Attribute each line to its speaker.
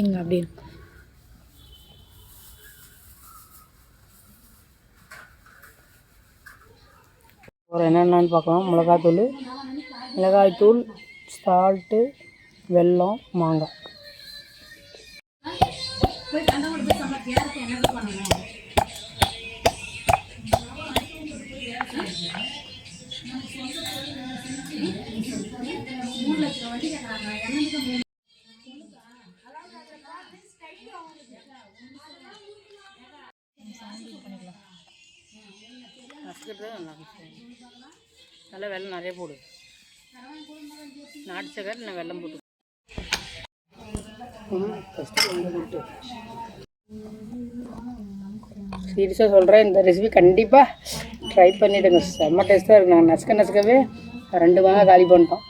Speaker 1: இங்கே அப்படி ஒரு என்னென்னு பார்க்கலாம். மிளகாய்த்தூள், சால்ட்டு, வெல்லம், மாங்காய். நல்லா வெல்லம் நிறைய போடு. நாட்டு சக்கரை இல்லை வெல்லம் போட்டு. சீரியஸாக சொல்கிறேன், இந்த ரெசிபி கண்டிப்பாக ட்ரை பண்ணிவிடுங்க. செம்ம டேஸ்ட்டாக இருக்கு. நாங்கள் நசுக்கவே 2 மாங்காய் காலி பண்ணிட்டோம்.